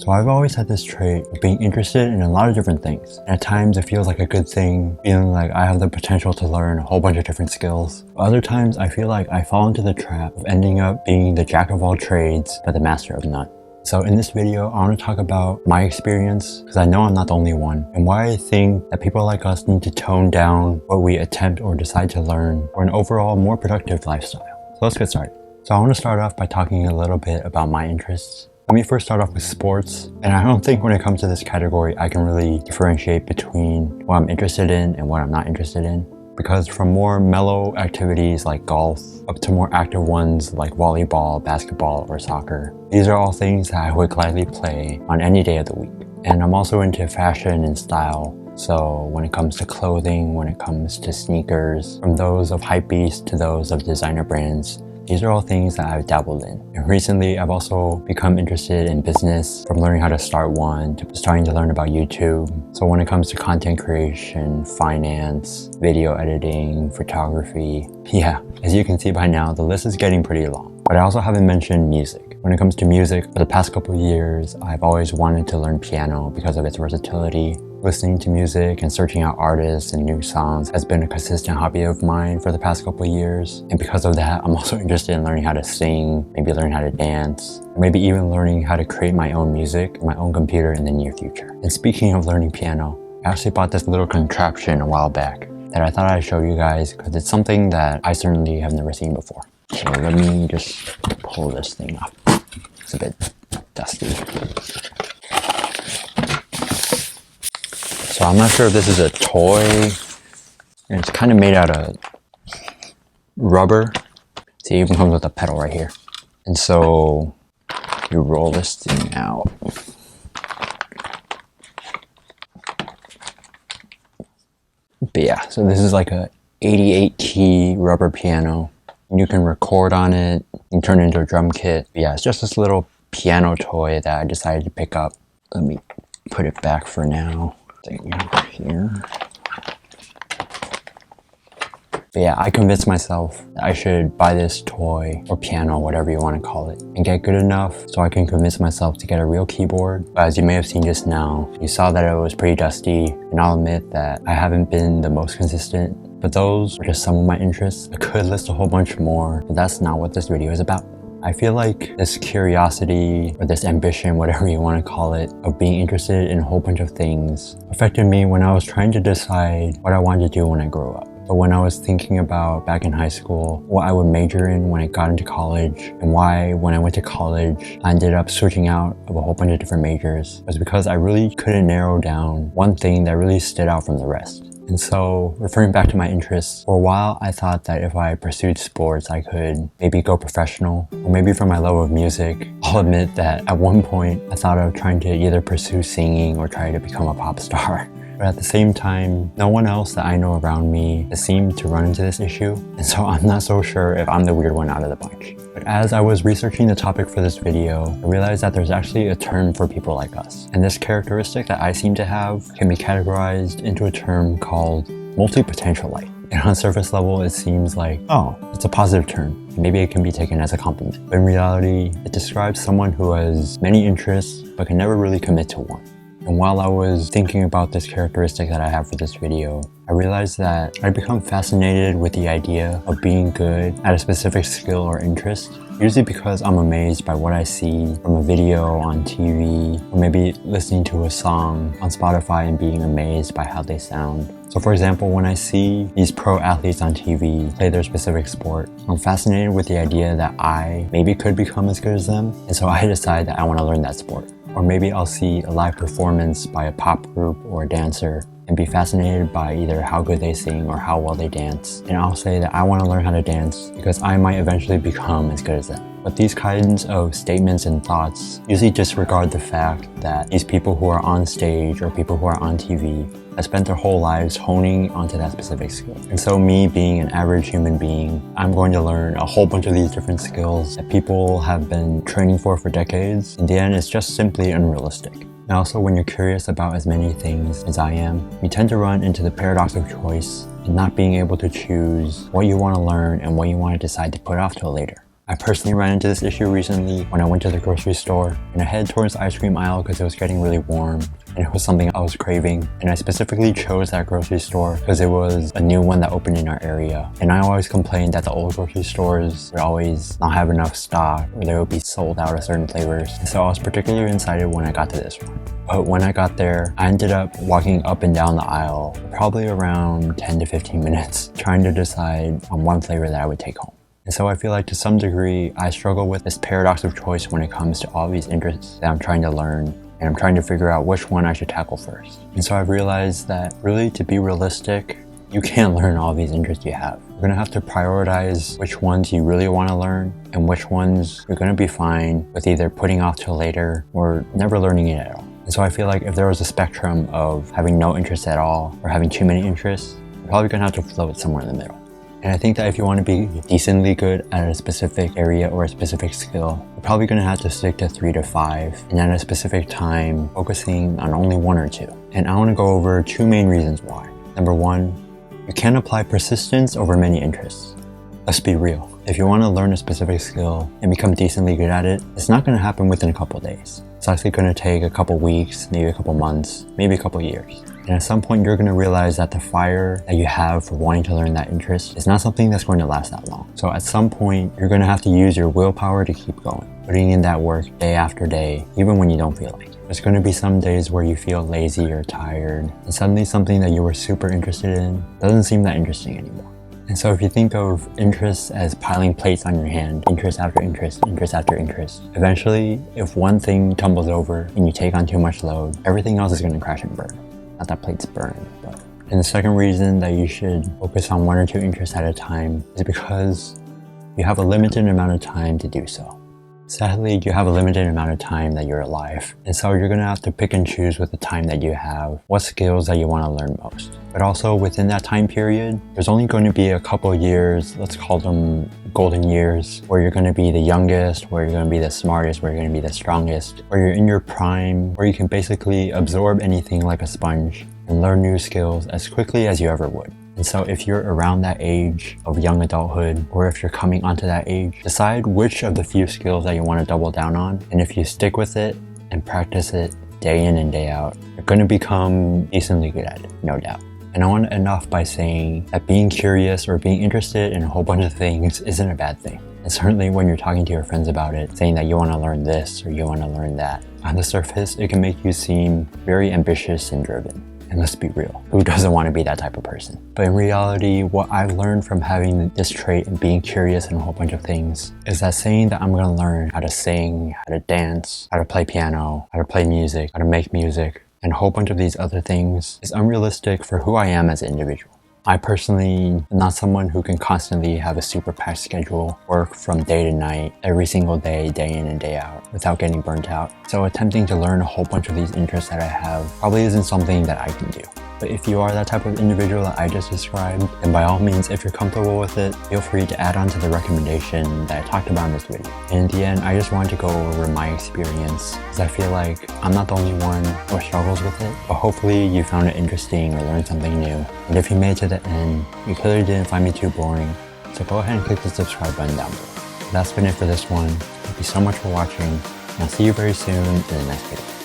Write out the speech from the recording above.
So I've always had this trait of being interested in a lot of different things. And at times it feels like a good thing, feeling like I have the potential to learn a whole bunch of different skills. But other times I feel like I fall into the trap of ending up being the jack of all trades, but the master of none. So in this video, I want to talk about my experience, because I know I'm not the only one, and why I think that people like us need to tone down what we attempt or decide to learn for an overall more productive lifestyle. So let's get started. So I want to start off by talking a little bit about my interests. Let me first start off with sports, and I don't think when it comes to this category I can really differentiate between what I'm interested in and what I'm not interested in, because from more mellow activities like golf up to more active ones like volleyball, basketball, or soccer, these are all things that I would gladly play on any day of the week. And I'm also into fashion and style, so when it comes to clothing, when it comes to sneakers, from those of hypebeast to those of designer brands, these are all things that I've dabbled in. And recently, I've also become interested in business, from learning how to start one to starting to learn about YouTube. So when it comes to content creation, finance, video editing, photography, yeah, as you can see by now, the list is getting pretty long. But I also haven't mentioned music. When it comes to music, for the past couple of years, I've always wanted to learn piano because of its versatility. Listening to music and searching out artists and new songs has been a consistent hobby of mine for the past couple of years. And because of that, I'm also interested in learning how to sing, maybe learn how to dance, or maybe even learning how to create my own music on my own computer in the near future. And speaking of learning piano, I actually bought this little contraption a while back that I thought I'd show you guys because it's something that I certainly have never seen before. So let me just pull this thing up. It's a bit dusty. So I'm not sure if this is a toy, and it's kind of made out of rubber. See, it even comes with a pedal right here. And so you roll this thing out. But yeah, so this is like a 88 key rubber piano. You can record on it, you can turn it into a drum kit. But yeah, it's just this little piano toy that I decided to pick up. Let me put it back for now. Thing here. But yeah, I convinced myself that I should buy this toy or piano, whatever you want to call it, and get good enough so I can convince myself to get a real keyboard. But as you may have seen just now, you saw that it was pretty dusty, and I'll admit that I haven't been the most consistent. But those are just some of my interests. I could list a whole bunch more, but that's not what this video is about. I feel like this curiosity or this ambition, whatever you want to call it, of being interested in a whole bunch of things affected me when I was trying to decide what I wanted to do when I grew up. But when I was thinking about back in high school, what I would major in when I got into college, and why when I went to college, I ended up switching out of a whole bunch of different majors, was because I really couldn't narrow down one thing that really stood out from the rest. And so, referring back to my interests, for a while I thought that if I pursued sports, I could maybe go professional, or maybe for my love of music. I'll admit that at one point I thought of trying to either pursue singing or try to become a pop star. But at the same time, no one else that I know around me has seemed to run into this issue, and so I'm not so sure if I'm the weird one out of the bunch. But as I was researching the topic for this video, I realized that there's actually a term for people like us. And this characteristic that I seem to have can be categorized into a term called MultiPotential Light. And on surface level, it seems like, oh, it's a positive term, and maybe it can be taken as a compliment. But in reality, it describes someone who has many interests, but can never really commit to one. And while I was thinking about this characteristic that I have for this video, I realized that I'd become fascinated with the idea of being good at a specific skill or interest, usually because I'm amazed by what I see from a video on TV, or maybe listening to a song on Spotify and being amazed by how they sound. So for example, when I see these pro athletes on TV play their specific sport, I'm fascinated with the idea that I maybe could become as good as them, and so I decide that I want to learn that sport. Or maybe I'll see a live performance by a pop group or a dancer and be fascinated by either how good they sing or how well they dance. And I'll say that I want to learn how to dance because I might eventually become as good as them. But these kinds of statements and thoughts usually disregard the fact that these people who are on stage or people who are on TV have spent their whole lives honing onto that specific skill. And so me being an average human being, I'm going to learn a whole bunch of these different skills that people have been training for decades. In the end, it's just simply unrealistic. And also, when you're curious about as many things as I am, you tend to run into the paradox of choice and not being able to choose what you want to learn and what you want to decide to put off till later. I personally ran into this issue recently when I went to the grocery store and I headed towards the ice cream aisle because it was getting really warm and it was something I was craving. And I specifically chose that grocery store because it was a new one that opened in our area. And I always complained that the old grocery stores would always not have enough stock or they would be sold out of certain flavors. And so I was particularly excited when I got to this one. But when I got there, I ended up walking up and down the aisle for probably around 10 to 15 minutes trying to decide on one flavor that I would take home. And so I feel like to some degree, I struggle with this paradox of choice when it comes to all these interests that I'm trying to learn, and I'm trying to figure out which one I should tackle first. And so I've realized that really, to be realistic, you can't learn all these interests you have. You're gonna have to prioritize which ones you really wanna learn and which ones you're gonna be fine with either putting off till later or never learning it at all. And so I feel like if there was a spectrum of having no interest at all or having too many interests, you're probably gonna have to float somewhere in the middle. And I think that if you want to be decently good at a specific area or a specific skill, you're probably going to have to stick to 3 to 5 and at a specific time focusing on only 1 or 2. And I want to go over 2 main reasons why. Number 1, you can't apply persistence over many interests. Let's be real. If you want to learn a specific skill and become decently good at it, it's not going to happen within a couple days. It's actually going to take a couple weeks, maybe a couple months, maybe a couple years. And at some point, you're going to realize that the fire that you have for wanting to learn that interest is not something that's going to last that long. So at some point, you're going to have to use your willpower to keep going, putting in that work day after day, even when you don't feel like it. There's going to be some days where you feel lazy or tired, and suddenly something that you were super interested in doesn't seem that interesting anymore. And so if you think of interests as piling plates on your hand, interest after interest, interest after interest, eventually, if one thing tumbles over and you take on too much load, everything else is going to crash and burn. Not that plates burn, but. And the second reason that you should focus on 1 or 2 interests at a time is because you have a limited amount of time to do so. Sadly, you have a limited amount of time that you're alive. And so you're going to have to pick and choose with the time that you have, what skills that you want to learn most. But also within that time period, there's only going to be a couple years, let's call them golden years, where you're going to be the youngest, where you're going to be the smartest, where you're going to be the strongest, where you're in your prime, where you can basically absorb anything like a sponge and learn new skills as quickly as you ever would. And so if you're around that age of young adulthood, or if you're coming onto that age, decide which of the few skills that you want to double down on. And if you stick with it and practice it day in and day out, you're going to become decently good at it, no doubt. And I want to end off by saying that being curious or being interested in a whole bunch of things isn't a bad thing. And certainly when you're talking to your friends about it, saying that you want to learn this or you want to learn that, on the surface, it can make you seem very ambitious and driven. And let's be real, who doesn't want to be that type of person? But in reality, what I've learned from having this trait and being curious in a whole bunch of things is that saying that I'm going to learn how to sing, how to dance, how to play piano, how to play music, how to make music, and a whole bunch of these other things is unrealistic for who I am as an individual. I personally am not someone who can constantly have a super packed schedule, work from day to night, every single day, day in and day out, without getting burnt out. So attempting to learn a whole bunch of these interests that I have probably isn't something that I can do. But if you are that type of individual that I just described, then by all means, if you're comfortable with it, feel free to add on to the recommendation that I talked about in this video. And in the end, I just wanted to go over my experience because I feel like I'm not the only one who struggles with it, but hopefully you found it interesting or learned something new. And if you made it to the end, you clearly didn't find me too boring, so go ahead and click the subscribe button down below. That's been it for this one. Thank you so much for watching, and I'll see you very soon in the next video.